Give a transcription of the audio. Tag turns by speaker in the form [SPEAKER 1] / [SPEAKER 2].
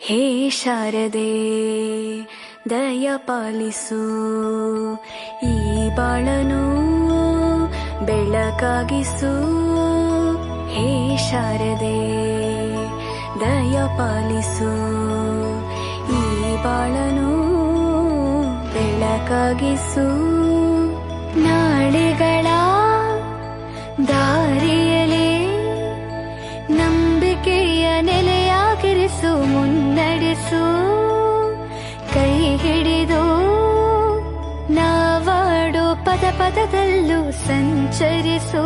[SPEAKER 1] ಹೇ ಶಾರದೆ ದಯ ಪಾಲಿಸು, ಈ ಬಾಳನು ಬೆಳಕಾಗಿಸು. ಹೇ ಶಾರದೆ ದಯ ಪಾಲಿಸು, ಈ ಬಾಳನು ಬೆಳಕಾಗಿಸು. ನಾಳೆಗಳ ದಾರಿಯಲೇ ನಂಬಿಕೆಯ ನೆಲೆಯಾಗಿರಿಸು, ಮುನ್ನಡೆಸು. ಕೈ ಹಿಡಿದು ನಾವಾಡೋ ಪದ ಪದದಲ್ಲೂ ಸಂಚರಿಸು.